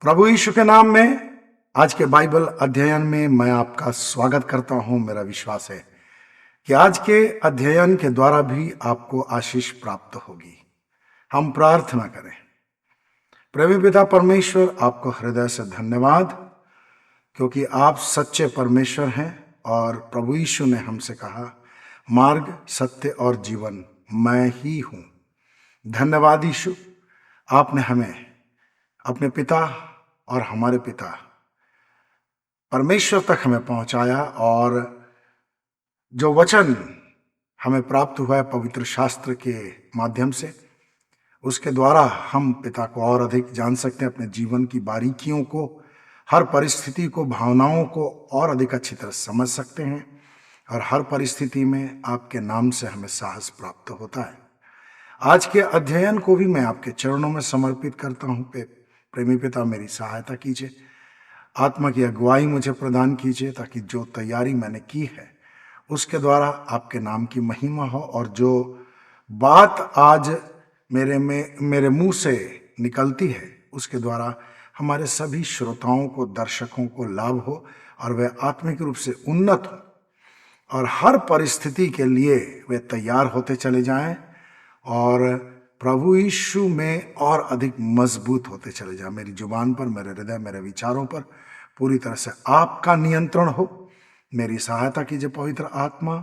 प्रभु यीशु के नाम में आज के बाइबल अध्ययन में मैं आपका स्वागत करता हूं। मेरा विश्वास है कि आज के अध्ययन के द्वारा भी आपको आशीष प्राप्त होगी। हम प्रार्थना करें। प्रेमी पिता परमेश्वर, आपको हृदय से धन्यवाद, क्योंकि आप सच्चे परमेश्वर हैं और प्रभु यीशु ने हमसे कहा, मार्ग, सत्य और जीवन मैं ही हूं। धन्यवाद यीशु, आपने हमें अपने पिता और हमारे पिता परमेश्वर तक हमें पहुंचाया, और जो वचन हमें प्राप्त हुआ है पवित्र शास्त्र के माध्यम से, उसके द्वारा हम पिता को और अधिक जान सकते हैं, अपने जीवन की बारीकियों को, हर परिस्थिति को, भावनाओं को और अधिक अच्छी तरह समझ सकते हैं, और हर परिस्थिति में आपके नाम से हमें साहस प्राप्त होता है। आज के अध्ययन को भी मैं आपके चरणों में समर्पित करता हूँ। प्रेमी पिता, मेरी सहायता कीजिए, आत्मा की अगुवाई मुझे प्रदान कीजिए, ताकि जो तैयारी मैंने की है उसके द्वारा आपके नाम की महिमा हो, और जो बात आज मेरे मुंह से निकलती है उसके द्वारा हमारे सभी श्रोताओं को, दर्शकों को लाभ हो, और वे आत्मिक रूप से उन्नत हो और हर परिस्थिति के लिए वे तैयार होते चले जाएं, और प्रभु यीशु में और अधिक मजबूत होते चले जाएं। मेरी जुबान पर, मेरे हृदय, मेरे विचारों पर पूरी तरह से आपका नियंत्रण हो। मेरी सहायता कीजिए पवित्र आत्मा।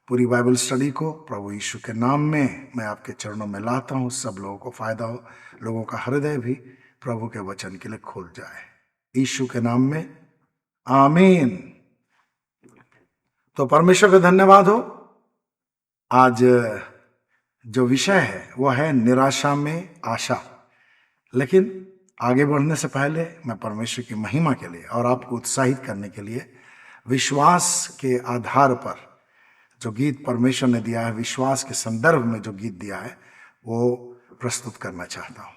पूरी बाइबल स्टडी को प्रभु यीशु के नाम में मैं आपके चरणों में लाता हूँ। सब लोगों को फायदा हो, लोगों का हृदय भी प्रभु के वचन के लिए खुल जाए, यीशु के नाम में, आमीन। तो परमेश्वर का धन्यवाद हो। आज जो विषय है वो है निराशा में आशा। लेकिन आगे बढ़ने से पहले मैं परमेश्वर की महिमा के लिए और आपको उत्साहित करने के लिए विश्वास के आधार पर जो गीत परमेश्वर ने दिया है, विश्वास के संदर्भ में जो गीत दिया है, वो प्रस्तुत करना चाहता हूं।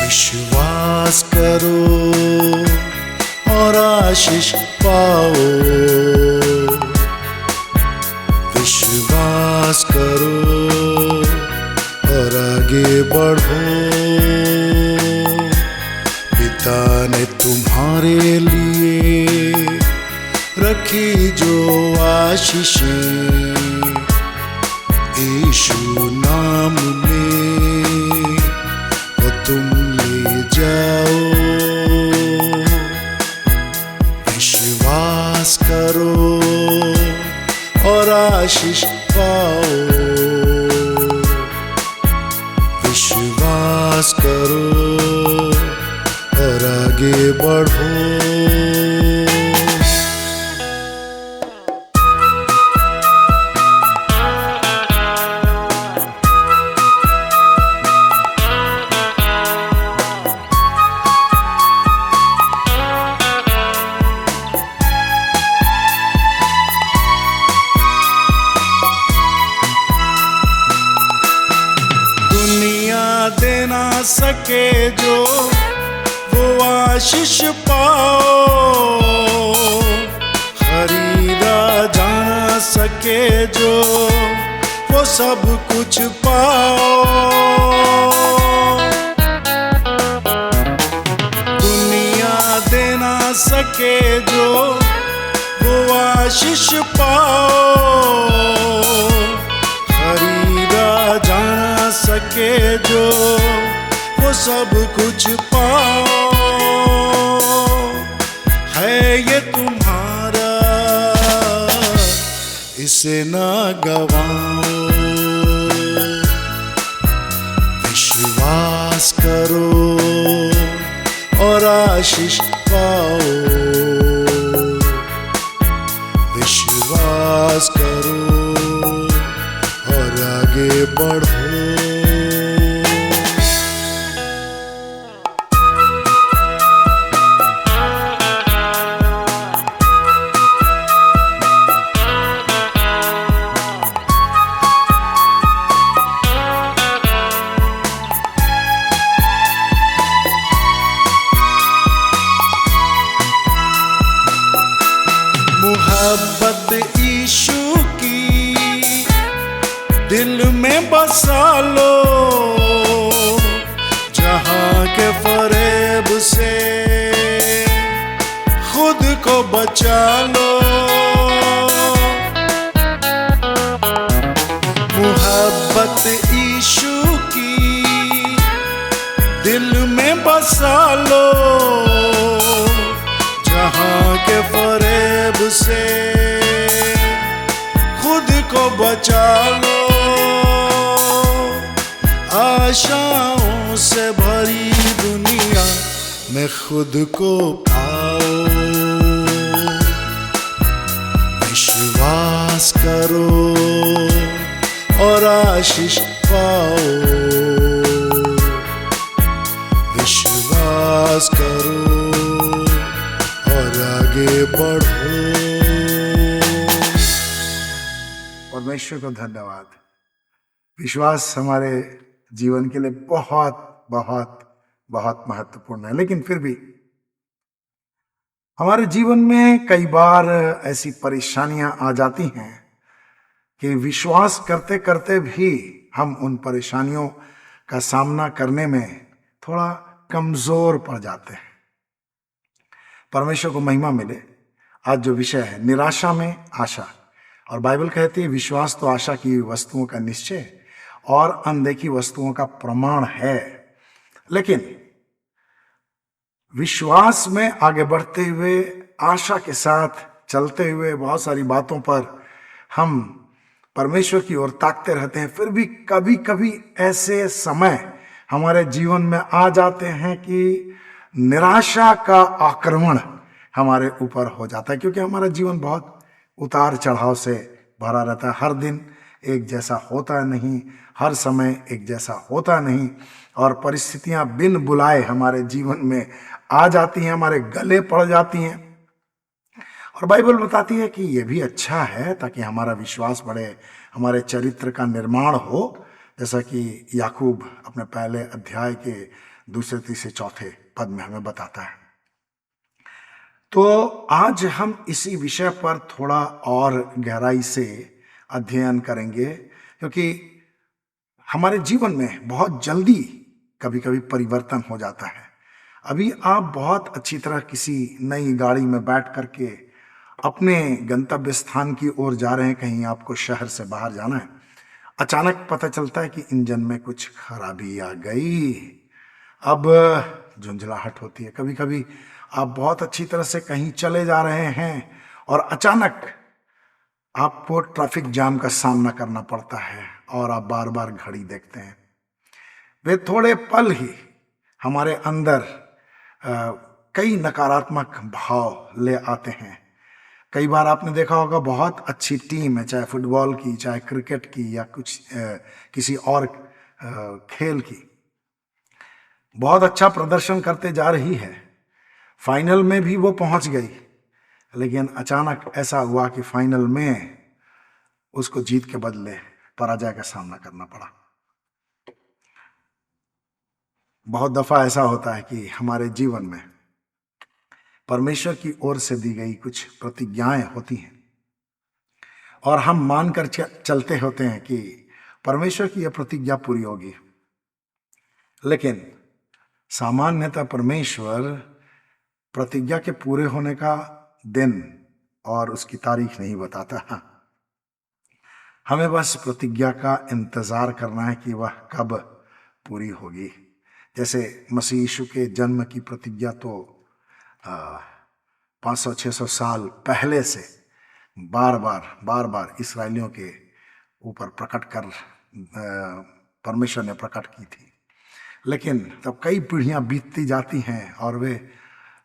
विश्वास करो और आशीष पाओ, विश्वास करो और आगे बढ़ो। पिता ने तुम्हारे लिए रखी जो आशीषें, यीशु नाम में वो तुम ले जाओ। विश्वास करो और आशीष पाओ, विश्वास करो और आगे बढ़ो। दे ना सके जो वो आशीष पाओ, खरीदा जा ना सके जो वो सब कुछ पाओ। दुनिया दे ना सके जो वो आशीष पाओ, खरीदा जा ना सके जो वो सब कुछ पाओ। है ये तुम्हारा, इसे ना गवाओ। विश्वास करो और आशीष पाओ, विश्वास करो और आगे बढ़ो। में बसा लो, जहां के फरेब से खुद को बचा लो। मोहब्बत यीशु की दिल में बसा लो, जहां के फरेब से खुद को बचा लो। आशाओं से भरी दुनिया में खुद को पाओ, विश्वास करो और आशीष पाओ। विश्वास करो और आगे बढ़ो। परमेश्वर को धन्यवाद। विश्वास हमारे जीवन के लिए बहुत बहुत बहुत महत्वपूर्ण है, लेकिन फिर भी हमारे जीवन में कई बार ऐसी परेशानियां आ जाती हैं कि विश्वास करते करते भी हम उन परेशानियों का सामना करने में थोड़ा कमजोर पड़ जाते हैं। परमेश्वर को महिमा मिले। आज जो विषय है निराशा में आशा, और बाइबल कहती है विश्वास तो आशा की वस्तुओं का निश्चय और अनदेखी वस्तुओं का प्रमाण है। लेकिन विश्वास में आगे बढ़ते हुए, आशा के साथ चलते हुए, बहुत सारी बातों पर हम परमेश्वर की ओर ताकते रहते हैं। फिर भी कभी कभी ऐसे समय हमारे जीवन में आ जाते हैं कि निराशा का आक्रमण हमारे ऊपर हो जाता है, क्योंकि हमारा जीवन बहुत उतार चढ़ाव से भरा रहता है। हर दिन एक जैसा होता नहीं, हर समय एक जैसा होता नहीं, और परिस्थितियां बिन बुलाए हमारे जीवन में आ जाती हैं, हमारे गले पड़ जाती हैं। और बाइबल बताती है कि ये भी अच्छा है ताकि हमारा विश्वास बढ़े, हमारे चरित्र का निर्माण हो, जैसा कि याकूब अपने पहले अध्याय के 2, 3, 4 पद में हमें बताता है। तो आज हम इसी विषय पर थोड़ा और गहराई से अध्ययन करेंगे, क्योंकि हमारे जीवन में बहुत जल्दी कभी कभी परिवर्तन हो जाता है। अभी आप बहुत अच्छी तरह किसी नई गाड़ी में बैठ करके अपने गंतव्य स्थान की ओर जा रहे हैं, कहीं आपको शहर से बाहर जाना है। अचानक पता चलता है कि इंजन में कुछ खराबी आ गई। अब झुंझलाहट होती है। कभी कभी आप बहुत अच्छी तरह से कहीं चले जा रहे हैं और अचानक आपको ट्रैफिक जाम का सामना करना पड़ता है और आप बार बार घड़ी देखते हैं। वे थोड़े पल ही हमारे अंदर कई नकारात्मक भाव ले आते हैं। कई बार आपने देखा होगा बहुत अच्छी टीम है, चाहे फुटबॉल की, चाहे क्रिकेट की, या कुछ किसी और खेल की, बहुत अच्छा प्रदर्शन करते जा रही है, फाइनल में भी वो पहुंच गई, लेकिन अचानक ऐसा हुआ कि फाइनल में उसको जीत के बदले पराजय का सामना करना पड़ा। बहुत दफा ऐसा होता है कि हमारे जीवन में परमेश्वर की ओर से दी गई कुछ प्रतिज्ञाएं होती हैं और हम मानकर चलते होते हैं कि परमेश्वर की यह प्रतिज्ञा पूरी होगी, लेकिन सामान्यतः परमेश्वर प्रतिज्ञा के पूरे होने का दिन और उसकी तारीख नहीं बताता। हमें बस प्रतिज्ञा का इंतजार करना है कि वह कब पूरी होगी। जैसे मसीह यीशु के जन्म की प्रतिज्ञा तो 500-600 साल पहले से बार बार इस्राएलियों के ऊपर प्रकट कर परमेश्वर ने प्रकट की थी। लेकिन तब कई पीढ़ियां बीतती जाती हैं और वे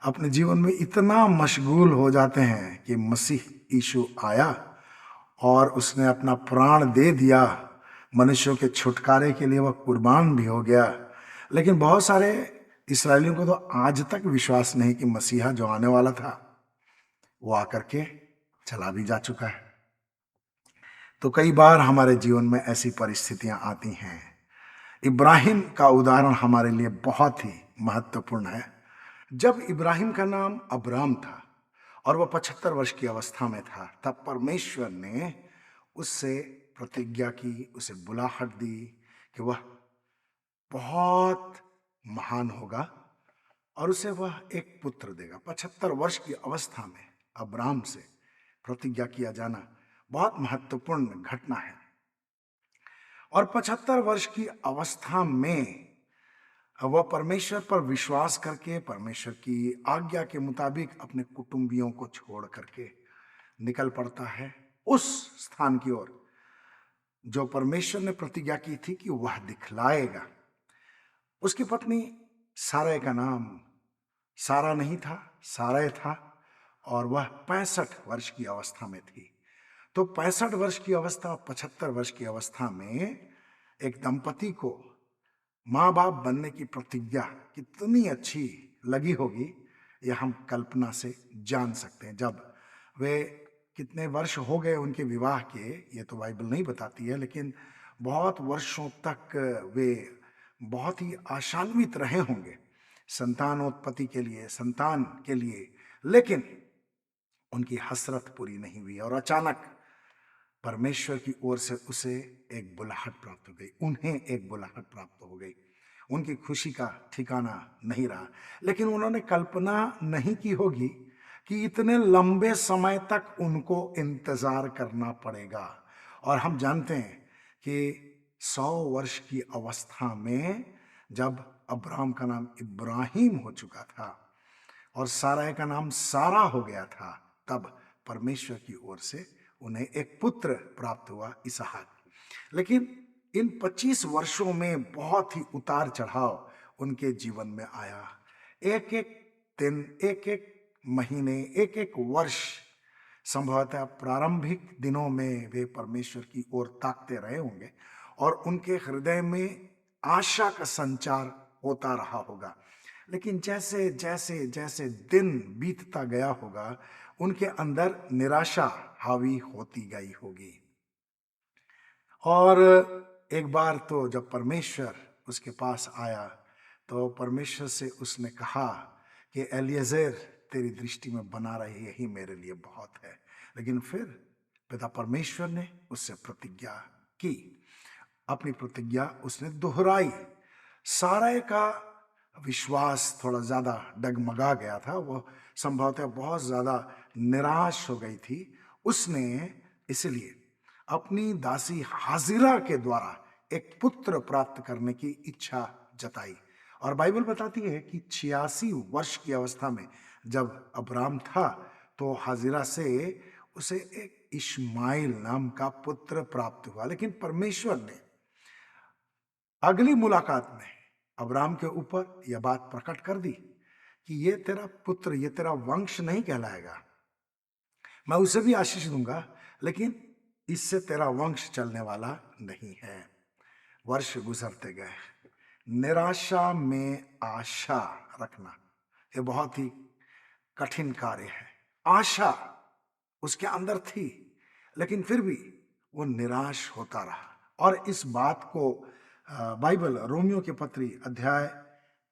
अपने जीवन में इतना मशगूल हो जाते हैं कि मसीह यीशु आया और उसने अपना प्राण दे दिया मनुष्यों के छुटकारे के लिए, वह कुर्बान भी हो गया। लेकिन बहुत सारे इस्राएलियों को तो आज तक विश्वास नहीं कि मसीहा जो आने वाला था वो आकर के चला भी जा चुका है। तो कई बार हमारे जीवन में ऐसी परिस्थितियां आती हैं। इब्राहिम का उदाहरण हमारे लिए बहुत ही महत्वपूर्ण है। जब इब्राहिम का नाम अब्राम था और वह 75 वर्ष की अवस्था में था, तब परमेश्वर ने उससे प्रतिज्ञा की, उसे बुलाहट दी कि वह बहुत महान होगा और उसे वह एक पुत्र देगा। 75 वर्ष की अवस्था में अब्राम से प्रतिज्ञा किया जाना बहुत महत्वपूर्ण घटना है। और 75 वर्ष की अवस्था में वह परमेश्वर पर विश्वास करके, परमेश्वर की आज्ञा के मुताबिक अपने कुटुंबियों को छोड़ करके निकल पड़ता है उस स्थान की ओर जो परमेश्वर ने प्रतिज्ञा की थी कि वह दिखलाएगा। उसकी पत्नी सारै का नाम सारा नहीं था, सारै था, और वह 65 वर्ष की अवस्था में थी। तो 65 वर्ष की अवस्था, 75 वर्ष की अवस्था में एक दंपति को माँ बाप बनने की प्रतिज्ञा कितनी अच्छी लगी होगी, यह हम कल्पना से जान सकते हैं। जब वे कितने वर्ष हो गए उनके विवाह के, ये तो बाइबल नहीं बताती है, लेकिन बहुत वर्षों तक वे बहुत ही आशान्वित रहे होंगे संतानोत्पत्ति के लिए, संतान के लिए, लेकिन उनकी हसरत पूरी नहीं हुई और अचानक परमेश्वर की ओर से उसे एक बुलाहट प्राप्त हो गई, उन्हें एक बुलाहट प्राप्त हो गई। उनकी खुशी का ठिकाना नहीं रहा, लेकिन उन्होंने कल्पना नहीं की होगी कि इतने लंबे समय तक उनको इंतजार करना पड़ेगा। और हम जानते हैं कि 100 वर्ष की अवस्था में जब अब्राहम का नाम इब्राहिम हो चुका था और सारै का नाम सारा हो गया था, तब परमेश्वर की ओर से उन्हें एक पुत्र प्राप्त हुआ, इसहाक। लेकिन इन 25 वर्षों में बहुत ही उतार चढ़ाव उनके जीवन में आया। एक एक दिन, एक एक महीने, एक एक वर्ष, संभवतः प्रारंभिक दिनों में वे परमेश्वर की ओर ताकते रहे होंगे और उनके हृदय में आशा का संचार होता रहा होगा। लेकिन जैसे जैसे जैसे दिन बीतता गया होगा, उनके अंदर निराशा हावी होती गई होगी। और एक बार तो जब परमेश्वर उसके पास आया तो परमेश्वर से उसने कहा कि एलिएज़र, तेरी दृष्टि में बना रहे यही मेरे लिए बहुत है। लेकिन फिर पिता परमेश्वर ने उससे प्रतिज्ञा की, अपनी प्रतिज्ञा उसने दोहराई। सारै का विश्वास थोड़ा ज्यादा डगमगा गया था, वो संभवतः बहुत ज्यादा निराश हो गई थी। उसने इसलिए अपनी दासी हाजिरा के द्वारा एक पुत्र प्राप्त करने की इच्छा जताई। और बाइबल बताती है कि 86 वर्ष की अवस्था में जब अब्राम था तो हाजिरा से उसे एक इश्माइल नाम का पुत्र प्राप्त हुआ। लेकिन परमेश्वर ने अगली मुलाकात में अब्राम के ऊपर यह बात प्रकट कर दी कि ये तेरा पुत्र, ये तेरा वंश नहीं कहलाएगा, मैं उसे भी आशीष दूंगा, लेकिन इससे तेरा वंश चलने वाला नहीं है। वर्ष गुजरते गए, निराशा में आशा रखना ये बहुत ही कठिन कार्य है। आशा उसके अंदर थी, लेकिन फिर भी वो निराश होता रहा। और इस बात को बाइबल रोमियो के पत्री अध्याय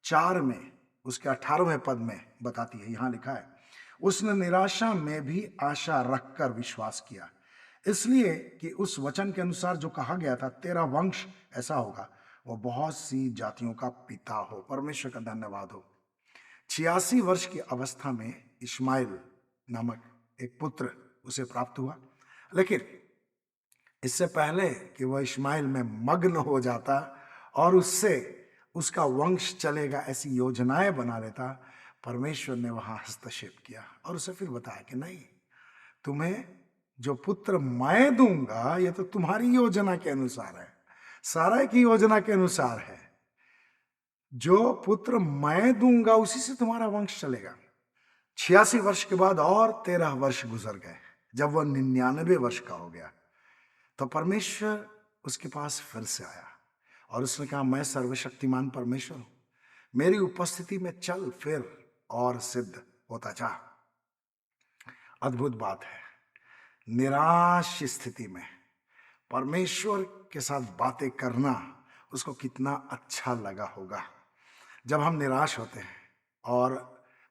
4 में उसके 18वें पद में बताती है। यहां लिखा है, उसने निराशा में भी आशा रखकर विश्वास किया, इसलिए कि उस वचन के अनुसार जो कहा गया था, तेरा वंश ऐसा होगा, वो बहुत सी जातियों का पिता हो। परमेश्वर का धन्यवाद हो। 86 वर्ष की अवस्था में इश्माइल नामक एक पुत्र उसे प्राप्त हुआ। लेकिन इससे पहले कि वह इश्माइल में मग्न हो जाता और उससे उसका वंश चलेगा ऐसी योजनाएं बना लेता, परमेश्वर ने वहां हस्तक्षेप किया और उसे फिर बताया कि नहीं, तुम्हें जो पुत्र मैं दूंगा ये तो तुम्हारी योजना के अनुसार है, सारै की योजना के अनुसार है। जो पुत्र मैं दूंगा उसी से तुम्हारा वंश चलेगा। 86 वर्ष के बाद और 13 वर्ष गुजर गए। जब वह 99 वर्ष का हो गया तो परमेश्वर उसके पास फिर से आया और उसने कहा, मैं सर्वशक्तिमान परमेश्वर हूं, मेरी उपस्थिति में चल फिर और सिद्ध होता जा। अद्भुत बात है, निराश स्थिति में परमेश्वर के साथ बातें करना उसको कितना अच्छा लगा होगा। जब हम निराश होते हैं और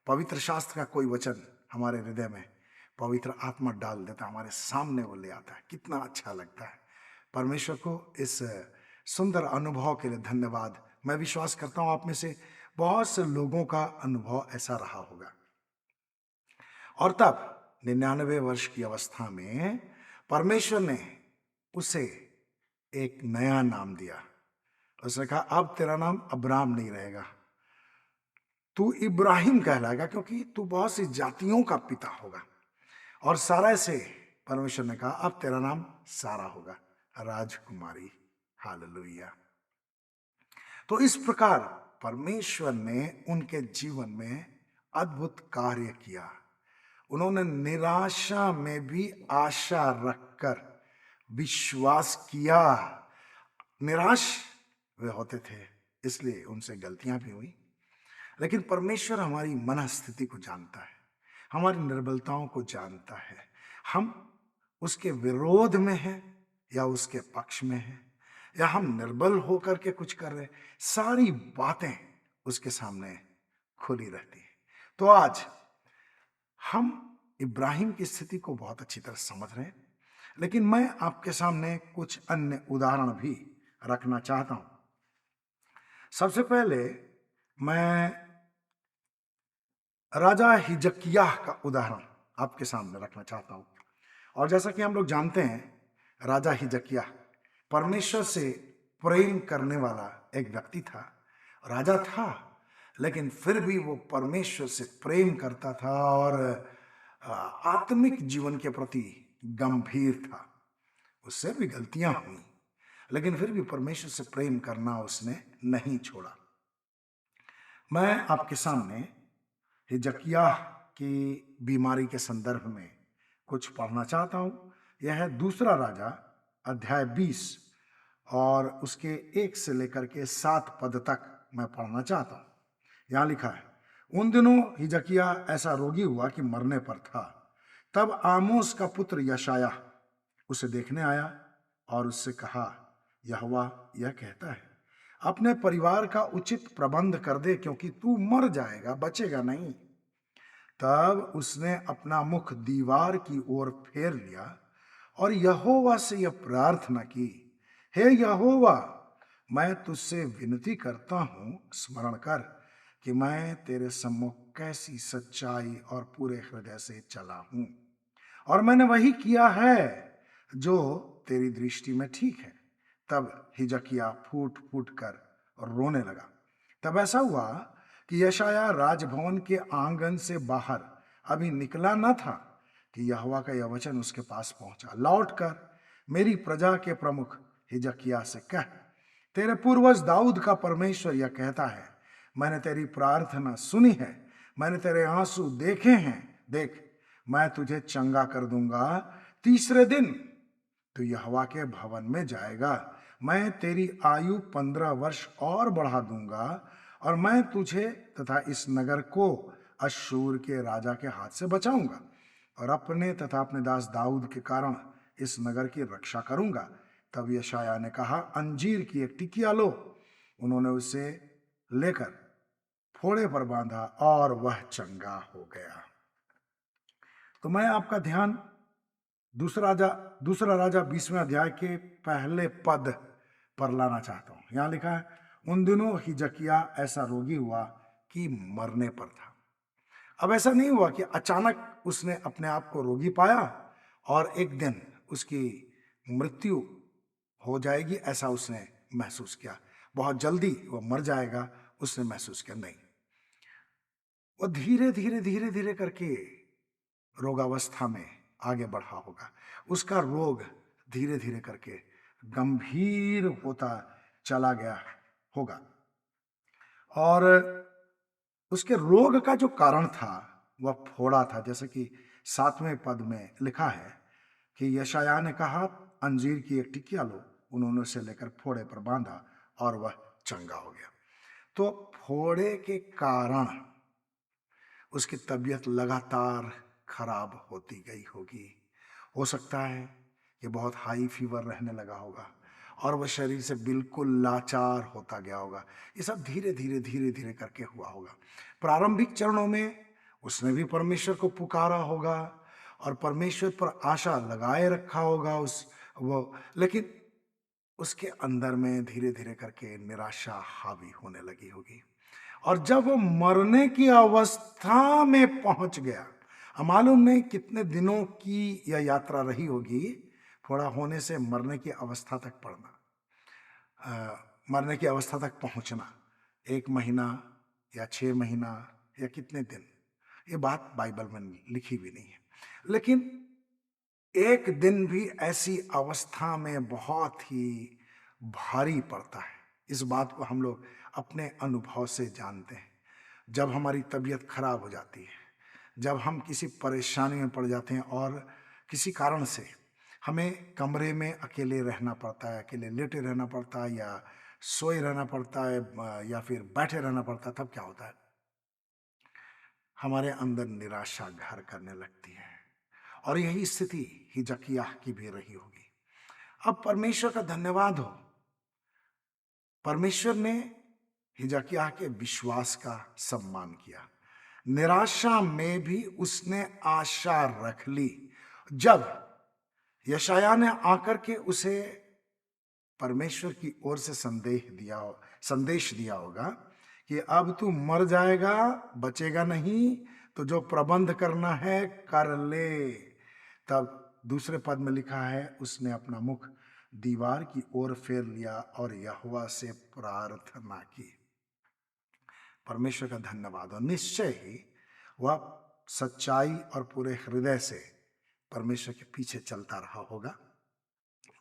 पवित्र शास्त्र का कोई वचन हमारे हृदय में पवित्र आत्मा डाल देता है, हमारे सामने वो ले आता है, कितना अच्छा लगता है। परमेश्वर को इस सुंदर अनुभव के लिए धन्यवाद। मैं विश्वास करता हूं आप में से बहुत से लोगों का अनुभव ऐसा रहा होगा। और तब 99 वर्ष की अवस्था में परमेश्वर ने उसे एक नया नाम दिया। उसने कहा अब तेरा नाम अब्राम नहीं रहेगा, तू इब्राहिम कहलाएगा, क्योंकि तू बहुत सी जातियों का पिता होगा। और सारा से परमेश्वर ने कहा अब तेरा नाम सारा होगा, राजकुमारी। हालेलुया। तो इस प्रकार परमेश्वर ने उनके जीवन में अद्भुत कार्य किया। उन्होंने निराशा में भी आशा रखकर विश्वास किया। निराश वे होते थे, इसलिए उनसे गलतियां भी हुई, लेकिन परमेश्वर हमारी मनस्थिति को जानता है, हमारी निर्बलताओं को जानता है। हम उसके विरोध में हैं या उसके पक्ष में हैं, या हम निर्बल होकर के कुछ कर रहे, सारी बातें उसके सामने खुली रहती है। तो आज हम इब्राहिम की स्थिति को बहुत अच्छी तरह समझ रहे हैं, लेकिन मैं आपके सामने कुछ अन्य उदाहरण भी रखना चाहता हूं। सबसे पहले मैं राजा हिजकिय्याह का उदाहरण आपके सामने रखना चाहता हूं। और जैसा कि हम लोग जानते हैं, राजा हिजकिय्याह परमेश्वर से प्रेम करने वाला एक व्यक्ति था। राजा था, लेकिन फिर भी वो परमेश्वर से प्रेम करता था और आत्मिक जीवन के प्रति गंभीर था। उससे भी गलतियां हुई, लेकिन फिर भी परमेश्वर से प्रेम करना उसने नहीं छोड़ा। मैं आपके सामने हिजकिय्याह की बीमारी के संदर्भ में कुछ पढ़ना चाहता हूं। यह है दूसरा राजा अध्याय 20 और उसके 1 से लेकर के 7 पद तक मैं पढ़ना चाहता हूं। यहां लिखा है, उन दिनों हिजकिय्याह ऐसा रोगी हुआ कि मरने पर था। तब आमोस का पुत्र यशायाह उसे देखने आया और उससे कहा, यहोवा यह कहता है, अपने परिवार का उचित प्रबंध कर दे, क्योंकि तू मर जाएगा, बचेगा नहीं। तब उसने अपना मुख दीवार की ओर फेर लिया और यहोवा से यह प्रार्थना की, हे यहोवा, मैं तुझसे विनती करता हूं, स्मरण कर कि मैं तेरे सम्मुख कैसी सच्चाई और पूरे हृदय से चला हूं, और मैंने वही किया है जो तेरी दृष्टि में ठीक है। तब हिजकिय्याह फूट फूट कर रोने लगा। तब ऐसा हुआ कि यशायाह राजभवन के आंगन से बाहर अभी निकला न था कि यहोवा का यह वचन उसके पास पहुंचा, लौटकर मेरी प्रजा के प्रमुख हिजकिय्याह से कह, तेरे पूर्वज दाऊद का परमेश्वर यह कहता है, मैंने तेरी प्रार्थना सुनी है, मैंने तेरे आंसू देखे हैं। देख, मैं तुझे चंगा कर दूंगा। तीसरे दिन तू यहोवा के भवन में जाएगा। मैं तेरी आयु 15 वर्ष और बढ़ा दूंगा, और मैं तुझे तथा इस नगर को अश्शूर के राजा के हाथ से बचाऊंगा, और अपने तथा अपने दास दाऊद के कारण इस नगर की रक्षा करूंगा। तब यशायाह ने कहा, अंजीर की एक टिकिया लो। उन्होंने उसे लेकर फोड़े पर बांधा और वह चंगा हो गया। तो मैं आपका ध्यान दूसरा राजा 20वें अध्याय के पहले पद पर लाना चाहता हूं। यहां लिखा है, उन दिनों हिजकिय्याह ऐसा रोगी हुआ कि मरने पर था। अब ऐसा नहीं हुआ कि अचानक उसने अपने आप को रोगी पाया और एक दिन उसकी मृत्यु हो जाएगी, ऐसा उसने महसूस किया। बहुत जल्दी वो मर जाएगा, उसने महसूस किया नहीं। वो धीरे धीरे धीरे धीरे करके रोगावस्था में आगे बढ़ा होगा। उसका रोग धीरे धीरे करके गंभीर होता चला गया होगा, और उसके रोग का जो कारण था वह फोड़ा था। जैसे कि 7वें पद में लिखा है कि यशायाह ने कहा, अंजीर की एक टिकिया लो। उन्होंने उसे लेकर फोड़े पर बांधा और वह चंगा हो गया। तो फोड़े के कारण उसकी तबीयत लगातार खराब होती गई होगी। हो सकता है कि बहुत हाई फीवर रहने लगा होगा और वह शरीर से बिल्कुल लाचार होता गया होगा। ये सब धीरे धीरे धीरे धीरे करके हुआ होगा। प्रारंभिक चरणों में उसने भी परमेश्वर को पुकारा होगा और परमेश्वर पर आशा लगाए रखा होगा लेकिन उसके अंदर में धीरे धीरे करके निराशा हावी होने लगी होगी। और जब वो मरने की अवस्था में पहुंच गया, अब मालूम नहीं कितने दिनों की यह यात्रा रही होगी, थोड़ा होने से मरने की अवस्था तक पड़ना, मरने की अवस्था तक पहुंचना, 1 महीना या 6 महीना या कितने दिन, ये बात बाइबल में लिखी भी नहीं है। लेकिन एक दिन भी ऐसी अवस्था में बहुत ही भारी पड़ता है। इस बात को हम लोग अपने अनुभव से जानते हैं। जब हमारी तबीयत खराब हो जाती है, जब हम किसी परेशानी में पड़ जाते हैं और किसी कारण से हमें कमरे में अकेले रहना पड़ता है, अकेले लेटे रहना पड़ता है, या सोए रहना पड़ता है, या फिर बैठे रहना पड़ता है, तब क्या होता है, हमारे अंदर निराशा घर करने लगती है। और यही स्थिति हिजकिय्याह की भी रही होगी। अब परमेश्वर का धन्यवाद हो, परमेश्वर ने हिजकिय्याह के विश्वास का सम्मान किया। निराशा में भी उसने आशा रख ली। जब यशायाह ने आकर के उसे परमेश्वर की ओर से संदेश दिया होगा कि अब तू मर जाएगा, बचेगा नहीं, तो जो प्रबंध करना है कर ले, तब दूसरे पद में लिखा है, उसने अपना मुख दीवार की ओर फेर लिया और यहोवा से प्रार्थना की। परमेश्वर का धन्यवाद हो। निश्चय ही वह सच्चाई और पूरे हृदय से परमेश्वर के पीछे चलता रहा होगा,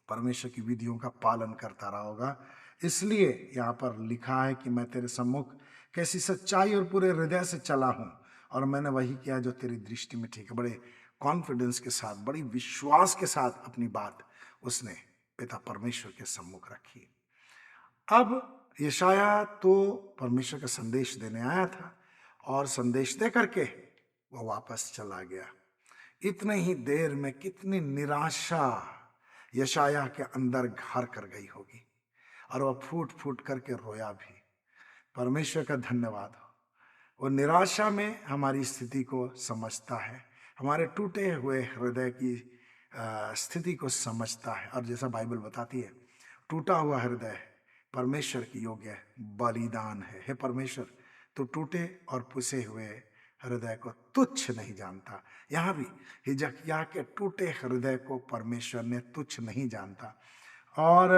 परमेश्वर की विधियों का पालन करता रहा होगा। इसलिए यहाँ पर लिखा है कि मैं तेरे सम्मुख कैसी सच्चाई और पूरे हृदय से चला हूँ और मैंने वही किया जो तेरी दृष्टि में ठीक है। बड़े कॉन्फिडेंस के साथ, बड़ी विश्वास के साथ अपनी बात उसने पिता परमेश्वर के सम्मुख रखी। अब यशायाह तो परमेश्वर का संदेश देने आया था और संदेश दे करके वह वापस चला गया। इतने ही देर में कितनी निराशा यशायाह के अंदर घर कर गई होगी और वह फूट फूट करके रोया भी। परमेश्वर का धन्यवाद हो, वो निराशा में हमारी स्थिति को समझता है, हमारे टूटे हुए हृदय की स्थिति को समझता है। और जैसा बाइबल बताती है, टूटा हुआ हृदय परमेश्वर की योग्य बलिदान है। हे परमेश्वर, तो टूटे और पुसे हुए हृदय को तुच्छ नहीं जानता। यहाँ भी हिजकिय्याह के टूटे हृदय को परमेश्वर ने तुच्छ नहीं जानता। और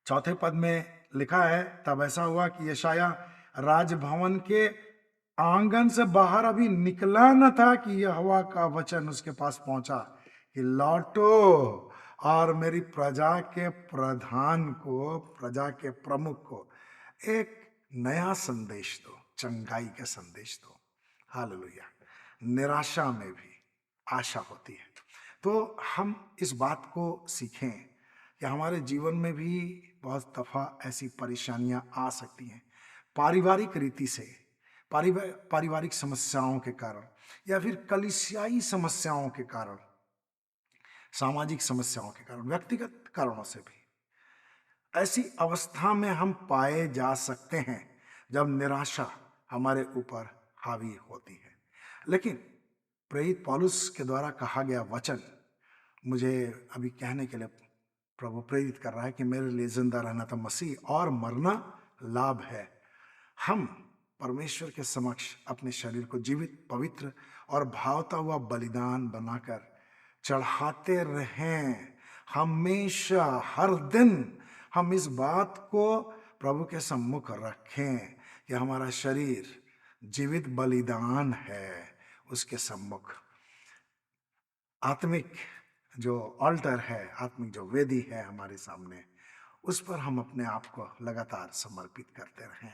चौथे पद में लिखा है, तब ऐसा हुआ कि यशायाह राजभवन के आंगन से बाहर अभी निकला न था कि यहोवा का वचन उसके पास पहुंचा कि लौटो और मेरी प्रजा के प्रधान को, प्रजा के प्रमुख को एक नया संदेश दो, चंगाई का संदेश दो। हालेलुया। निराशा में भी आशा होती है। तो हम इस बात को सीखें कि हमारे जीवन में भी बहुत दफा ऐसी परेशानियां आ सकती हैं, पारिवारिक रीति से, पारिवारिक समस्याओं के कारण, या फिर कलीसियाई समस्याओं के कारण, सामाजिक समस्याओं के कारण, व्यक्तिगत कारणों से भी ऐसी अवस्था में हम पाए जा सकते हैं जब निराशा हमारे ऊपर हावी होती है। लेकिन प्रेरित पौलुस के द्वारा कहा गया वचन मुझे अभी कहने के लिए प्रभु प्रेरित कर रहा है कि मेरे लिए जिंदा रहना तो मसीह और मरना लाभ है। हम परमेश्वर के समक्ष अपने शरीर को जीवित, पवित्र और भावता हुआ बलिदान बनाकर चढ़ाते रहें। हमेशा, हर दिन हम इस बात को प्रभु के सम्मुख रखें कि हमारा शरीर जीवित बलिदान है उसके सम्मुख। आत्मिक जो ऑल्टर है, आत्मिक जो वेदी है हमारे सामने, उस पर हम अपने आप को लगातार समर्पित करते रहें।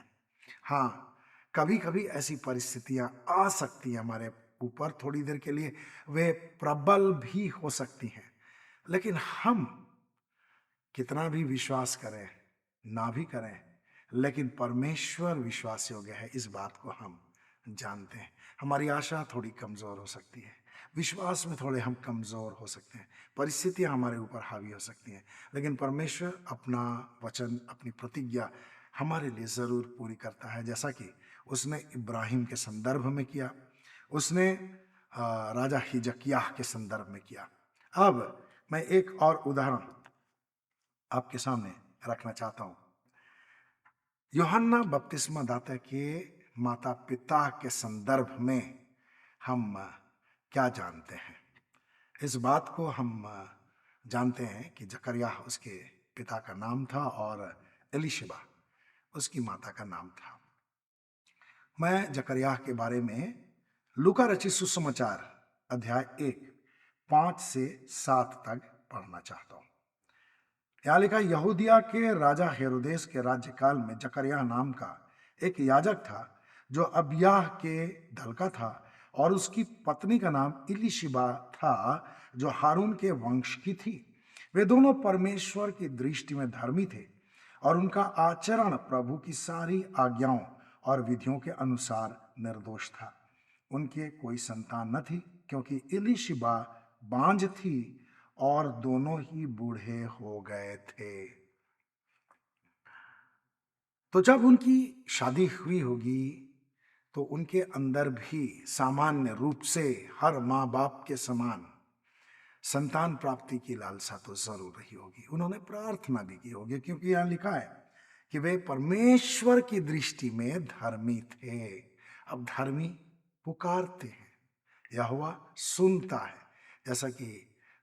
हाँ, कभी कभी ऐसी परिस्थितियां आ सकती हैं हमारे ऊपर, थोड़ी देर के लिए वे प्रबल भी हो सकती हैं, लेकिन हम कितना भी विश्वास करें, ना भी करें, लेकिन परमेश्वर विश्वास योग्य है, इस बात को हम जानते हैं। हमारी आशा थोड़ी कमज़ोर हो सकती है, विश्वास में थोड़े हम कमज़ोर हो सकते हैं, परिस्थितियां हमारे ऊपर हावी हो सकती हैं, लेकिन परमेश्वर अपना वचन, अपनी प्रतिज्ञा हमारे लिए ज़रूर पूरी करता है, जैसा कि उसने इब्राहिम के संदर्भ में किया, उसने राजा हिजकिय्याह के संदर्भ में किया। अब मैं एक और उदाहरण आपके सामने रखना चाहता हूं। यूहन्ना बपतिस्मा दाता के माता पिता के संदर्भ में हम क्या जानते हैं? इस बात को हम जानते हैं कि जकरिया उसके पिता का नाम था और एलिशिबा उसकी माता का नाम था। मैं जकरिया के बारे में लूका रचित सुसमाचार अध्याय 1 5 से 7 तक पढ़ना चाहता हूं। यहाँ लिखा, यहूदिया के राजा हेरोदेस के राज्यकाल में जकरिया नाम का एक याजक था जो अबिय्याह के दल का था, और उसकी पत्नी का नाम इलीशिबा था जो हारून के वंश की थी। वे दोनों परमेश्वर की दृष्टि में धर्मी थे और उनका आचरण प्रभु की सारी आज्ञाओं और विधियों के अनुसार निर्दोष था। उनके कोई संतान न थी क्योंकि इलीशिबा बांझ थी और दोनों ही बूढ़े हो गए थे। तो जब उनकी शादी हुई होगी तो उनके अंदर भी सामान्य रूप से हर माँ बाप के समान संतान प्राप्ति की लालसा तो जरूर रही होगी। उन्होंने प्रार्थना भी की होगी, क्योंकि यहां लिखा है कि वे परमेश्वर की दृष्टि में धर्मी थे। अब धर्मी पुकारते हैं, यहोवा सुनता है, जैसा कि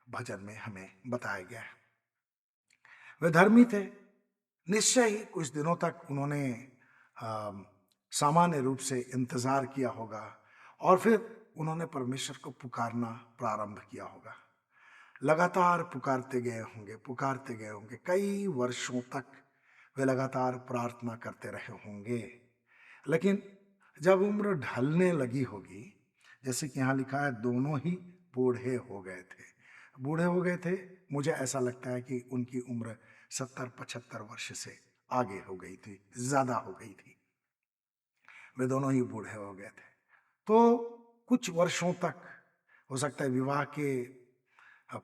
भजन में हमें बताया गया है। वे धर्मी थे। निश्चय ही कुछ दिनों तक उन्होंने सामान्य रूप से इंतजार किया होगा और फिर उन्होंने परमेश्वर को पुकारना प्रारंभ किया होगा। लगातार पुकारते गए होंगे। कई वर्षों तक वे लगातार प्रार्थना करते रहे होंगे। लेकिन जब उम्र ढलने लगी होगी, जैसे कि यहाँ लिखा है, दोनों ही बूढ़े हो गए थे। बूढ़े हो गए थे, मुझे ऐसा लगता है कि उनकी उम्र 70-75 वर्ष से आगे हो गई थी, ज्यादा हो गई थी। वे दोनों ही बूढ़े हो गए थे। तो कुछ वर्षों तक, हो सकता है विवाह के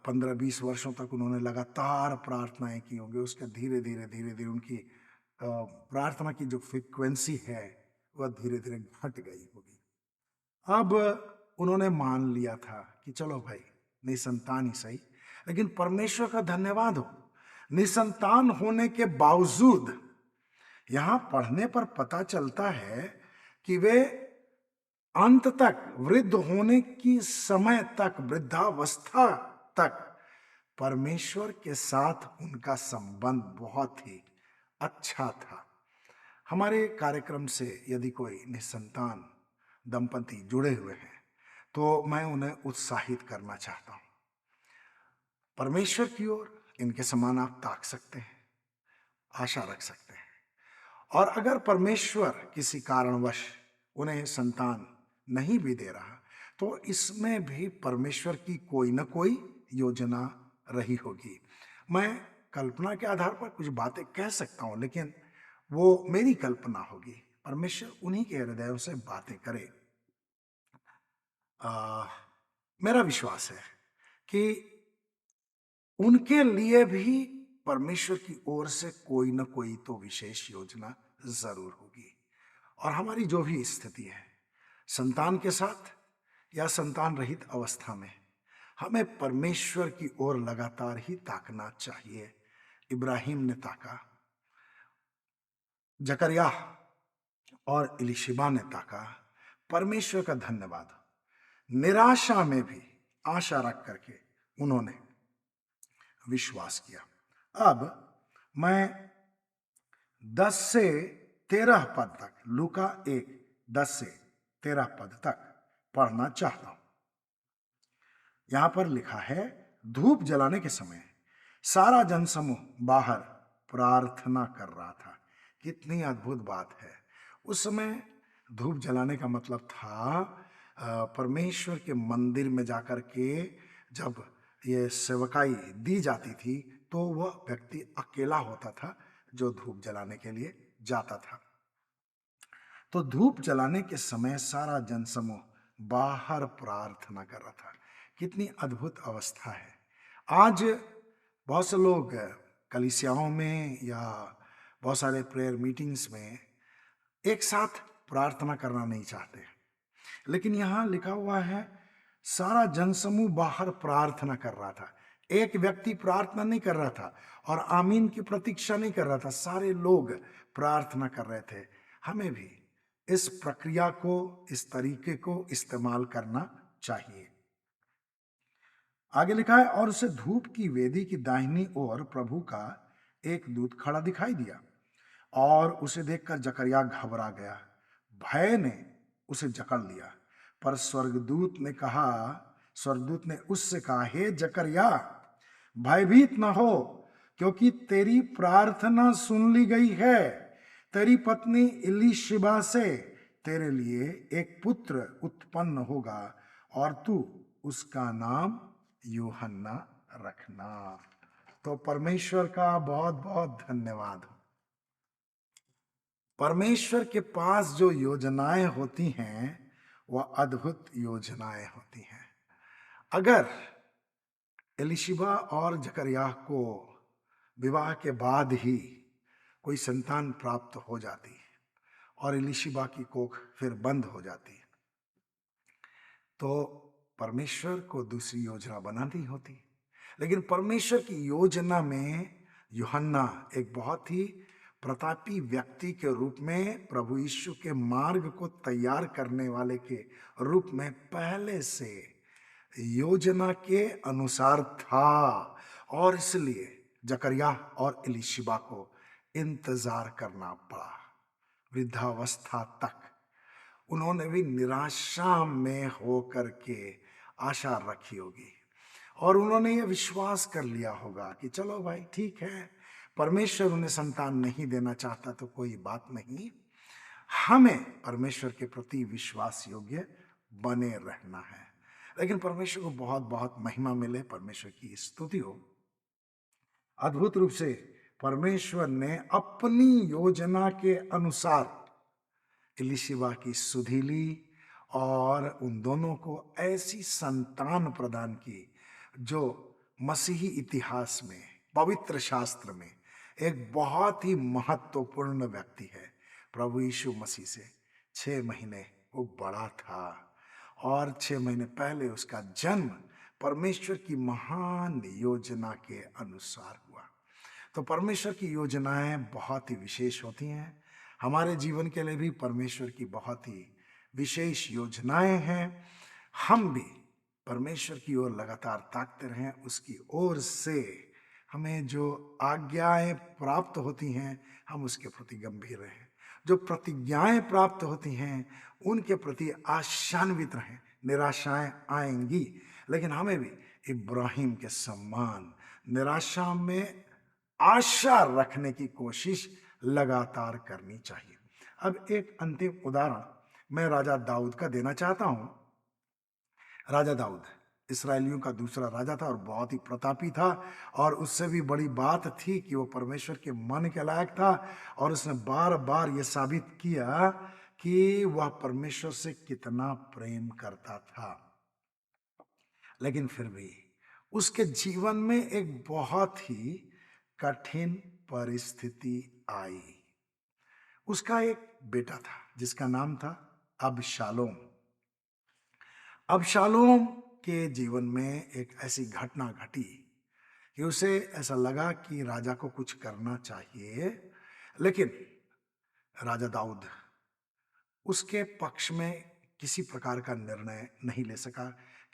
15-20 वर्षों तक उन्होंने लगातार प्रार्थनाएं की होंगी। उसके धीरे धीरे उनकी प्रार्थना की जो फ्रीक्वेंसी है वह धीरे धीरे घट गई होगी। अब उन्होंने मान लिया था कि चलो भाई, निसंतान ही सही, लेकिन परमेश्वर का धन्यवाद हो, निसंतान होने के बावजूद यहां पढ़ने पर पता चलता है कि वे अंत तक, वृद्ध होने की समय तक, वृद्धावस्था तक परमेश्वर के साथ उनका संबंध बहुत ही अच्छा था। हमारे कार्यक्रम से यदि कोई निसंतान दंपति जुड़े हुए हैं तो मैं उन्हें उत्साहित करना चाहता हूं। परमेश्वर की ओर इनके समान आप ताक सकते हैं, आशा रख सकते हैं, और अगर परमेश्वर किसी कारणवश उन्हें संतान नहीं भी दे रहा तो इसमें भी परमेश्वर की कोई ना कोई योजना रही होगी। मैं कल्पना के आधार पर कुछ बातें कह सकता हूं, लेकिन वो मेरी कल्पना होगी। परमेश्वर उन्हीं के हृदयों से बातें करे। मेरा विश्वास है कि उनके लिए भी परमेश्वर की ओर से कोई ना कोई तो विशेष योजना जरूर होगी। और हमारी जो भी स्थिति है, संतान के साथ या संतान रहित अवस्था में, हमें परमेश्वर की ओर लगातार ही ताकना चाहिए। इब्राहिम ने ताका, जकरिया और इलीशिबा ने ताका। परमेश्वर का धन्यवाद। निराशा में भी आशा रख करके उन्होंने विश्वास किया। अब मैं 10 से 13 पद तक, लूका 1 10 से 13 पद तक पढ़ना चाहता हूं। यहां पर लिखा है, धूप जलाने के समय सारा जनसमूह बाहर प्रार्थना कर रहा था। कितनी अद्भुत बात है। उस समय धूप जलाने का मतलब था परमेश्वर के मंदिर में जाकर के जब ये सेवकाई दी जाती थी तो वह व्यक्ति अकेला होता था जो धूप जलाने के लिए जाता था। तो धूप जलाने के समय सारा जनसमूह बाहर प्रार्थना कर रहा था। कितनी अद्भुत अवस्था है। आज बहुत से लोग कलीसियाओं में या बहुत सारे प्रेयर मीटिंग्स में एक साथ प्रार्थना करना नहीं चाहते, लेकिन यहां लिखा हुआ है सारा जनसमूह बाहर प्रार्थना कर रहा था। एक व्यक्ति प्रार्थना नहीं कर रहा था और आमीन की प्रतीक्षा नहीं कर रहा था, सारे लोग प्रार्थना कर रहे थे। हमें भी इस प्रक्रिया को, इस तरीके को इस्तेमाल करना चाहिए। आगे लिखा है, और उसे धूप की वेदी की दाहिनी ओर प्रभु का एक दूत खड़ा दिखाई दिया और उसे देखकर जकरिया घबरा गया, भय ने उसे जकड़ लिया। पर स्वर्गदूत ने उससे कहा, हे जकरिया, भयभीत न हो, क्योंकि तेरी प्रार्थना सुन ली गई है। तेरी पत्नी इलीशिबा से तेरे लिए एक पुत्र उत्पन्न होगा और तू उसका नाम यूहन्ना रखना। तो परमेश्वर का बहुत बहुत धन्यवाद। परमेश्वर के पास जो योजनाएं होती हैं वह अद्भुत योजनाएं होती हैं। अगर एलिशिबा और जकरिया को विवाह के बाद ही कोई संतान प्राप्त हो जाती और एलिशिबा की कोख फिर बंद हो जाती, तो परमेश्वर को दूसरी योजना बनानी होती। लेकिन परमेश्वर की योजना में यूहन्ना एक बहुत ही प्रतापी व्यक्ति के रूप में, प्रभु यीशु के मार्ग को तैयार करने वाले के रूप में पहले से योजना के अनुसार था, और इसलिए जकरिया और एलीशिबा को इंतजार करना पड़ा। वृद्धावस्था तक उन्होंने भी निराशा में होकर के आशा रखी होगी और उन्होंने ये विश्वास कर लिया होगा कि चलो भाई ठीक है, परमेश्वर उन्हें संतान नहीं देना चाहता तो कोई बात नहीं, हमें परमेश्वर के प्रति विश्वास योग्य बने रहना है। लेकिन परमेश्वर को बहुत बहुत महिमा मिले, परमेश्वर की स्तुति हो। अद्भुत रूप से परमेश्वर ने अपनी योजना के अनुसार एलीशिबा की सुधि ली और उन दोनों को ऐसी संतान प्रदान की जो मसीही इतिहास में, पवित्र शास्त्र में एक बहुत ही महत्वपूर्ण व्यक्ति है। प्रभु यीशु मसीह से 6 महीने वो बड़ा था और 6 महीने पहले उसका जन्म परमेश्वर की महान योजना के अनुसार हुआ। तो परमेश्वर की योजनाएं बहुत ही विशेष होती हैं। हमारे जीवन के लिए भी परमेश्वर की बहुत ही विशेष योजनाएं हैं। हम भी परमेश्वर की ओर लगातार ताकते रहें, उसकी ओर से हमें जो आज्ञाएं प्राप्त होती हैं हम उसके प्रति गंभीर रहें, जो प्रतिज्ञाएं प्राप्त होती हैं उनके प्रति आशान्वित रहें। निराशाएं आएंगी, लेकिन हमें भी इब्राहिम के समान निराशा में आशा रखने की कोशिश लगातार करनी चाहिए। अब एक अंतिम उदाहरण मैं राजा दाऊद का देना चाहता हूं। राजा दाऊद इस्राएलियों का दूसरा राजा था और बहुत ही प्रतापी था, और उससे भी बड़ी बात थी कि वो परमेश्वर के मन के लायक था और उसने बार बार ये साबित किया कि वह परमेश्वर से कितना प्रेम करता था। लेकिन फिर भी उसके जीवन में एक बहुत ही कठिन परिस्थिति आई। उसका एक बेटा था जिसका नाम था अबशालोम। अबशालोम के जीवन में एक ऐसी घटना घटी कि उसे ऐसा लगा कि राजा को कुछ करना चाहिए, लेकिन राजा दाऊद उसके पक्ष में किसी प्रकार का निर्णय नहीं ले सका,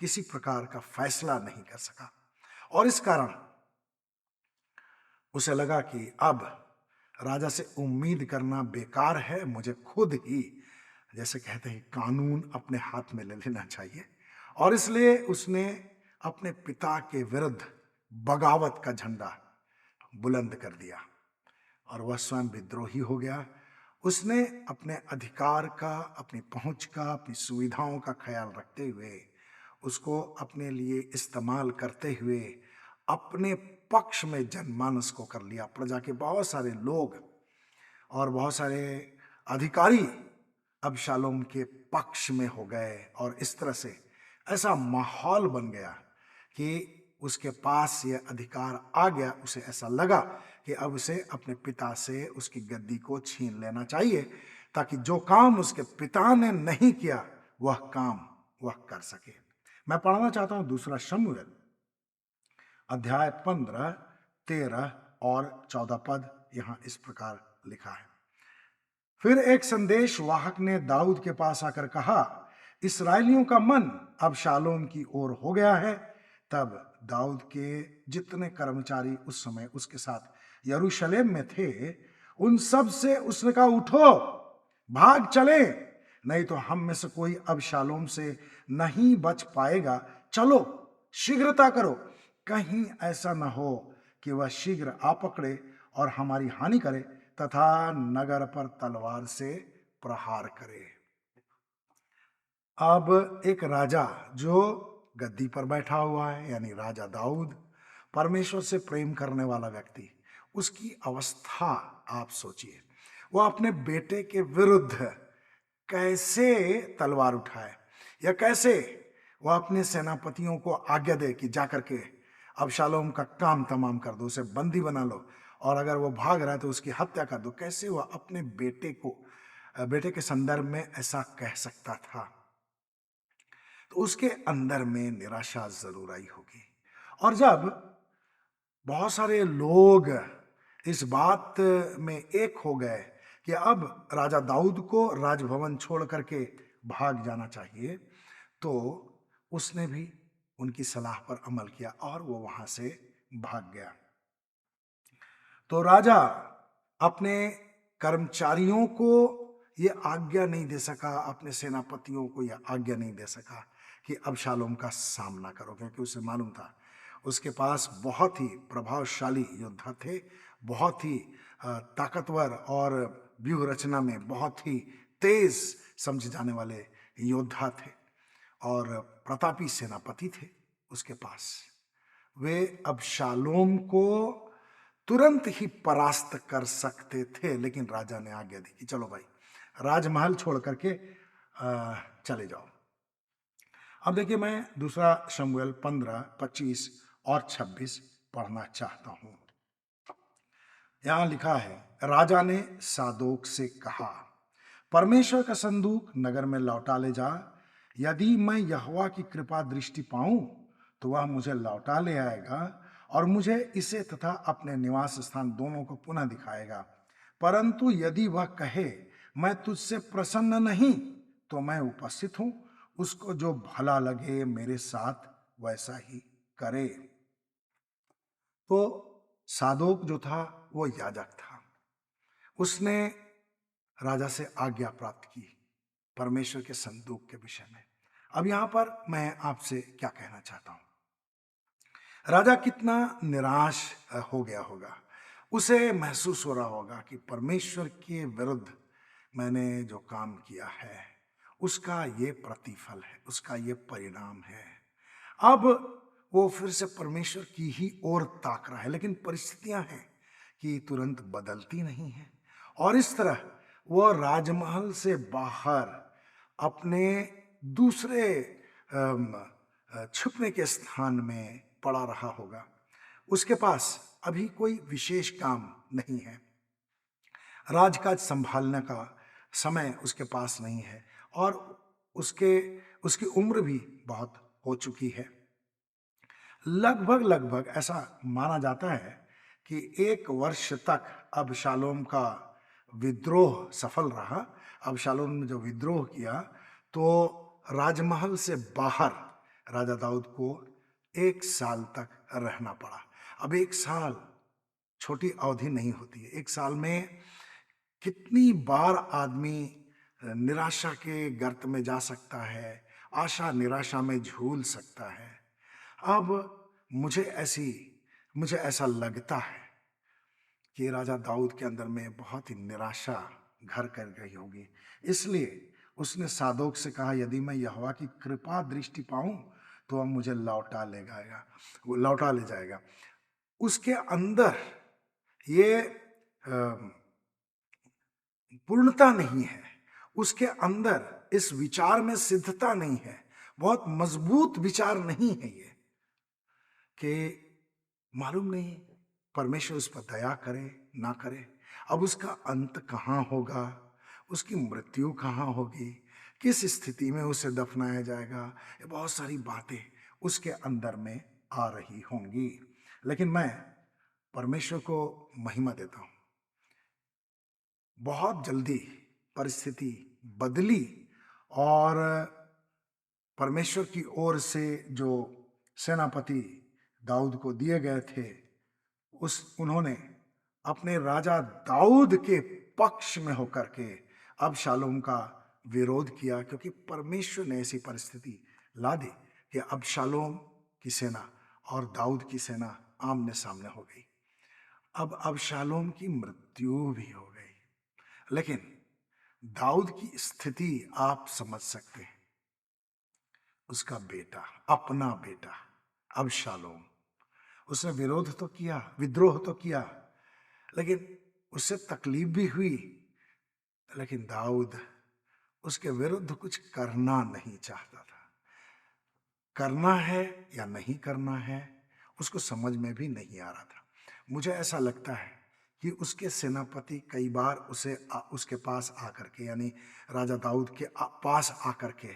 किसी प्रकार का फैसला नहीं कर सका, और इस कारण उसे लगा कि अब राजा से उम्मीद करना बेकार है, मुझे खुद ही, जैसे कहते हैं, कानून अपने हाथ में ले लेना चाहिए। और इसलिए उसने अपने पिता के विरुद्ध बगावत का झंडा बुलंद कर दिया और वह स्वयं विद्रोही हो गया। उसने अपने अधिकार का, अपनी पहुंच का, अपनी सुविधाओं का ख्याल रखते हुए, उसको अपने लिए इस्तेमाल करते हुए अपने पक्ष में जनमानस को कर लिया। प्रजा के बहुत सारे लोग और बहुत सारे अधिकारी अबशालोम के पक्ष में हो गए और इस तरह से ऐसा माहौल बन गया कि उसके पास ये अधिकार आ गया। उसे ऐसा लगा कि अब उसे अपने पिता से उसकी गद्दी को छीन लेना चाहिए, ताकि जो काम उसके पिता ने नहीं किया वह काम वह कर सके। मैं पढ़ना चाहता हूं 2 शमूएल अध्याय 15, 13 और 14 पद यहां इस प्रकार लिखा है। फिर एक संदेश वाहक ने दाऊद के पास आकर कहा, इस्राएलियों का मन अबशालोम की ओर हो गया है। तब दाऊद के जितने कर्मचारी उस समय उसके साथ यरूशलेम में थे, उन सब से उसने कहा, उठो, भाग चले, नहीं तो हम में से कोई अबशालोम से नहीं बच पाएगा। चलो, शीघ्रता करो, कहीं ऐसा न हो कि वह शीघ्र आ पकड़े और हमारी हानि करे तथा नगर पर तलवार से प्रहार करे। अब एक राजा जो गद्दी पर बैठा हुआ है, यानी राजा दाऊद, परमेश्वर से प्रेम करने वाला व्यक्ति, उसकी अवस्था आप सोचिए। वह अपने बेटे के विरुद्ध कैसे तलवार उठाए, या कैसे वह अपने सेनापतियों को आज्ञा दे कि जाकर के अबशालोम का काम तमाम कर दो, उसे बंदी बना लो, और अगर वो भाग रहा है तो उसकी हत्या कर दो। कैसे वह अपने बेटे के संदर्भ में ऐसा कह सकता था? तो उसके अंदर में निराशा जरूर आई होगी। और जब बहुत सारे लोग इस बात में एक हो गए कि अब राजा दाऊद को राजभवन छोड़ करके भाग जाना चाहिए, तो उसने भी उनकी सलाह पर अमल किया और वो वहां से भाग गया। तो राजा अपने कर्मचारियों को ये आज्ञा नहीं दे सका, अपने सेनापतियों को यह आज्ञा नहीं दे सका कि अबशालोम का सामना करो, क्योंकि उसे मालूम था उसके पास बहुत ही प्रभावशाली योद्धा थे, बहुत ही ताकतवर और व्यूह रचना में बहुत ही तेज समझे जाने वाले योद्धा थे और प्रतापी सेनापति थे उसके पास। वे अबशालोम को तुरंत ही परास्त कर सकते थे, लेकिन राजा ने आज्ञा दी कि चलो भाई, राजमहल छोड़ करके चले जाओ। अब देखिए, मैं दूसरा शमूएल 15, 25 और 26 पढ़ना चाहता हूं। यहां लिखा है, राजा ने सादोक से कहा, परमेश्वर का संदूक नगर में लौटा ले जा। यदि मैं यहोवा की कृपा दृष्टि पाऊं तो वह मुझे लौटा ले आएगा और मुझे इसे तथा अपने निवास स्थान दोनों को पुनः दिखाएगा। परंतु यदि वह कहे, मैं तुझसे प्रसन्न नहीं, तो मैं उपस्थित हूं, उसको जो भला लगे मेरे साथ वैसा ही करे। तो सादोक जो था वो याजक था। उसने राजा से आज्ञा प्राप्त की परमेश्वर के संदूक के विषय में। अब यहां पर मैं आपसे क्या कहना चाहता हूं, राजा कितना निराश हो गया होगा। उसे महसूस हो रहा होगा कि परमेश्वर के विरुद्ध मैंने जो काम किया है उसका ये प्रतिफल है, उसका ये परिणाम है। अब वो फिर से परमेश्वर की ही ओर ताक रहा है, लेकिन परिस्थितियां हैं कि तुरंत बदलती नहीं है, और इस तरह वो राजमहल से बाहर अपने दूसरे छुपने के स्थान में पड़ा रहा होगा। उसके पास अभी कोई विशेष काम नहीं है, राजकाज संभालने का समय उसके पास नहीं है, और उसकी उम्र भी बहुत हो चुकी है। लगभग ऐसा माना जाता है कि 1 वर्ष तक अबशालोम का विद्रोह सफल रहा। अबशालोम ने जो विद्रोह किया तो राजमहल से बाहर राजा दाऊद को 1 साल तक रहना पड़ा। अब 1 साल छोटी अवधि नहीं होती है। 1 साल में कितनी बार आदमी निराशा के गर्त में जा सकता है, आशा निराशा में झूल सकता है। अब मुझे ऐसा लगता है कि राजा दाऊद के अंदर में बहुत ही निराशा घर कर गई होगी। इसलिए उसने सादोक से कहा, यदि मैं यहोवा की कृपा दृष्टि पाऊं तो वह मुझे लौटा ले जाएगा। उसके अंदर ये पूर्णता नहीं है, उसके अंदर इस विचार में सिद्धता नहीं है, बहुत मजबूत विचार नहीं है ये, कि मालूम नहीं परमेश्वर उस पर दया करे ना करे, अब उसका अंत कहाँ होगा, उसकी मृत्यु कहाँ होगी, किस स्थिति में उसे दफनाया जाएगा। ये बहुत सारी बातें उसके अंदर में आ रही होंगी। लेकिन मैं परमेश्वर को महिमा देता हूं। बहुत जल्दी परिस्थिति बदली और परमेश्वर की ओर से जो सेनापति दाऊद को दिए गए थे, उन्होंने अपने राजा दाऊद के पक्ष में होकर के अबशालोम का विरोध किया, क्योंकि परमेश्वर ने ऐसी परिस्थिति ला दी कि अबशालोम की सेना और दाऊद की सेना आमने सामने हो गई। अब अबशालोम की मृत्यु भी हो गई, लेकिन दाऊद की स्थिति आप समझ सकते हैं। उसका बेटा, अपना बेटा अबशालोम, उसने विरोध तो किया, विद्रोह तो किया, लेकिन उससे तकलीफ भी हुई, लेकिन दाऊद उसके विरुद्ध कुछ करना नहीं चाहता था। करना है या नहीं करना है उसको समझ में भी नहीं आ रहा था। मुझे ऐसा लगता है कि उसके सेनापति कई बार उसके पास आकर के, यानी राजा दाऊद के पास आकर के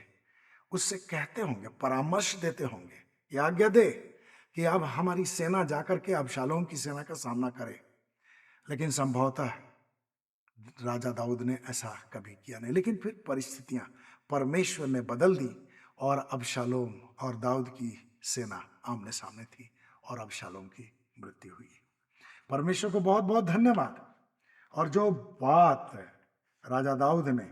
उससे कहते होंगे, परामर्श देते होंगे, या आज्ञा दे कि अब हमारी सेना जाकर के अबशालोम की सेना का सामना करे। लेकिन संभवतः राजा दाऊद ने ऐसा कभी किया नहीं। लेकिन फिर परिस्थितियां परमेश्वर ने बदल दी और अबशालोम और दाऊद की सेना आमने सामने थी और अबशालोम की मृत्यु हुई। परमेश्वर को बहुत बहुत धन्यवाद। और जो बात राजा दाऊद ने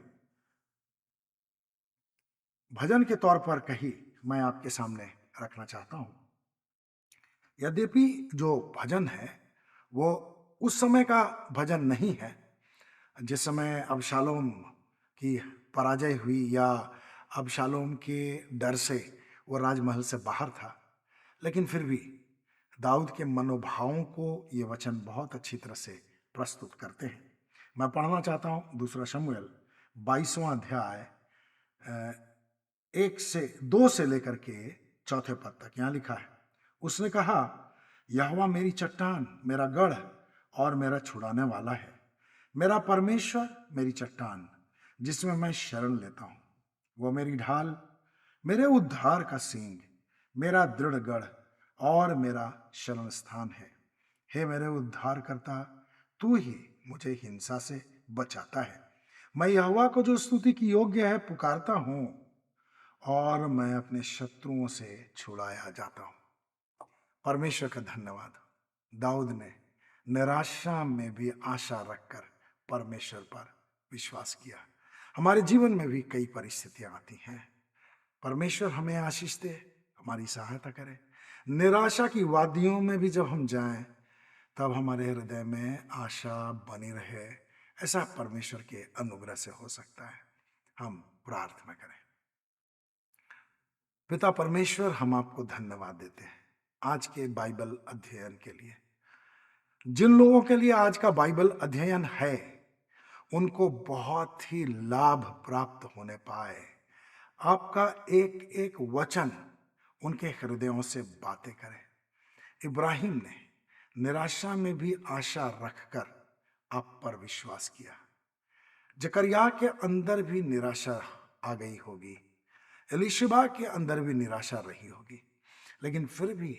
भजन के तौर पर कही, मैं आपके सामने रखना चाहता हूं। यद्यपि जो भजन है वो उस समय का भजन नहीं है जिस समय अबशालोम की पराजय हुई या अबशालोम के डर से वो राजमहल से बाहर था, लेकिन फिर भी दाऊद के मनोभावों को ये वचन बहुत अच्छी तरह से प्रस्तुत करते हैं। मैं पढ़ना चाहता हूँ 2 शमूएल 22वां अध्याय 2 से लेकर के 4 पद तक। यहाँ लिखा है, उसने कहा, यहोवा मेरी चट्टान, मेरा गढ़ और मेरा छुड़ाने वाला है, मेरा परमेश्वर, मेरी चट्टान जिसमें मैं शरण लेता हूं। वो मेरी ढाल, मेरे उद्धार का सींग, मेरा दृढ़ गढ़ और मेरा शरण स्थान है। हे मेरे उद्धार करता, तू ही मुझे हिंसा से बचाता है। मैं यहोवा को जो स्तुति की योग्य है पुकारता हूं और मैं अपने शत्रुओं से छुड़ाया जाता हूं। परमेश्वर का धन्यवाद। दाऊद ने निराशा में भी आशा रखकर परमेश्वर पर विश्वास किया। हमारे जीवन में भी कई परिस्थितियां आती हैं। परमेश्वर हमें आशीष दे, हमारी सहायता करे। निराशा की वादियों में भी जब हम जाएं, तब हमारे हृदय में आशा बनी रहे, ऐसा परमेश्वर के अनुग्रह से हो सकता है। हम प्रार्थना करें। पिता परमेश्वर, हम आपको धन्यवाद देते हैं आज के बाइबल अध्ययन के लिए। जिन लोगों के लिए आज का बाइबल अध्ययन है, उनको बहुत ही लाभ प्राप्त होने पाए। आपका एक एक वचन उनके हृदयों से बातें करे। इब्राहिम ने निराशा में भी आशा रखकर आप पर विश्वास किया। जकरिया के अंदर भी निराशा आ गई होगी, एलीशिबा के अंदर भी निराशा रही होगी, लेकिन फिर भी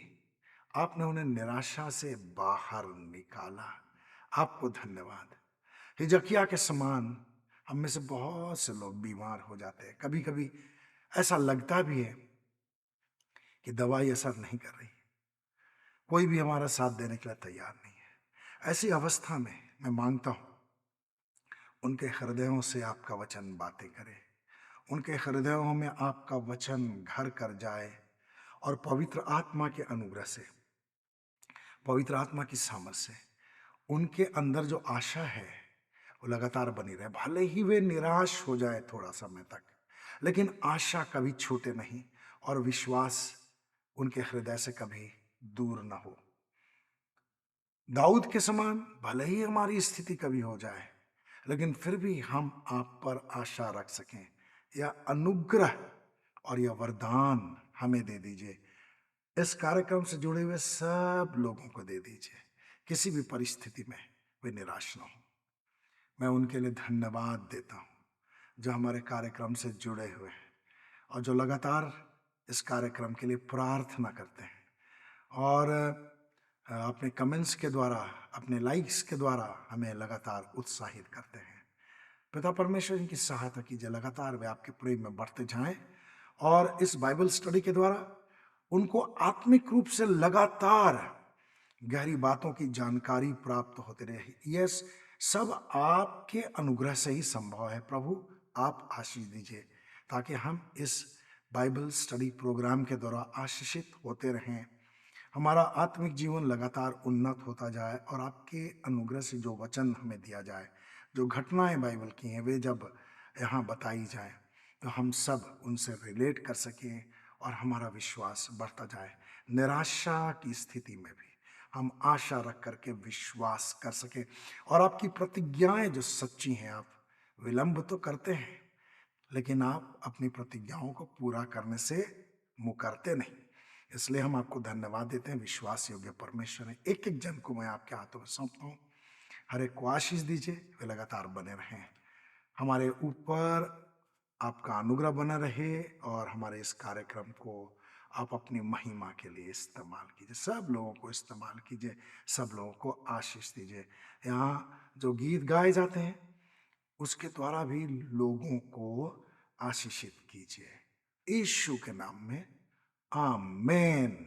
आपने उन्हें निराशा से बाहर निकाला। आपको धन्यवाद। हिजकिय्याह के समान हम में से बहुत से लोग बीमार हो जाते हैं। कभी कभी ऐसा लगता भी है कि दवाई असर नहीं कर रही, कोई भी हमारा साथ देने के लिए तैयार नहीं है। ऐसी अवस्था में मैं मांगता हूं उनके हृदयों से आपका वचन बातें करे, उनके हृदयों में आपका वचन घर कर जाए और पवित्र आत्मा के अनुग्रह से, पवित्र आत्मा की सामर्थ्य से उनके अंदर जो आशा है वो लगातार बनी रहे। भले ही वे निराश हो जाए थोड़ा समय तक, लेकिन आशा कभी छूटे नहीं और विश्वास उनके हृदय से कभी दूर न हो। दाऊद के समान भले ही हमारी स्थिति कभी हो जाए, लेकिन फिर भी हम आप पर आशा रख सकें। यह अनुग्रह और यह वरदान हमें दे दीजिए। इस कार्यक्रम से जुड़े हुए सब लोगों को दे दीजिए। किसी भी परिस्थिति में वे निराश न हो। मैं उनके लिए धन्यवाद देता हूं जो हमारे कार्यक्रम से जुड़े हुए हैं और जो लगातार इस कार्यक्रम के लिए प्रार्थना करते हैं और अपने कमेंट्स के द्वारा, अपने लाइक्स के द्वारा हमें लगातार उत्साहित करते हैं। पिता परमेश्वर इनकी सहायता कीजिए, लगातार वे आपके प्रेम में बढ़ते जाएं और इस बाइबल स्टडी के द्वारा उनको आत्मिक रूप से लगातार गहरी बातों की जानकारी प्राप्त होते रहे। यस, सब आपके अनुग्रह से ही संभव है। प्रभु आप आशीष दीजिए ताकि हम इस बाइबल स्टडी प्रोग्राम के द्वारा आशीषित होते रहें, हमारा आत्मिक जीवन लगातार उन्नत होता जाए और आपके अनुग्रह से जो वचन हमें दिया जाए, जो घटनाएं बाइबल की हैं, वे जब यहाँ बताई जाए तो हम सब उनसे रिलेट कर सकें और हमारा विश्वास बढ़ता जाए। निराशा की स्थिति में भी हम आशा रख करके विश्वास कर सकें और आपकी प्रतिज्ञाएं जो सच्ची हैं, आप विलंब तो करते हैं लेकिन आप अपनी प्रतिज्ञाओं को पूरा करने से मुकरते नहीं। इसलिए हम आपको धन्यवाद देते हैं। विश्वास योग्य परमेश्वर है। एक एक जन को मैं आपके हाथों में सौंपता हूँ। हर एक को आशीष दीजिए, वे लगातार बने रहें, हमारे ऊपर आपका अनुग्रह बना रहे और हमारे इस कार्यक्रम को आप अपनी महिमा के लिए इस्तेमाल कीजिए। सब लोगों को इस्तेमाल कीजिए, सब लोगों को आशीष दीजिए। यहाँ जो गीत गाए जाते हैं उसके द्वारा भी लोगों को आशीषित कीजिए। यीशु के नाम में आमेन।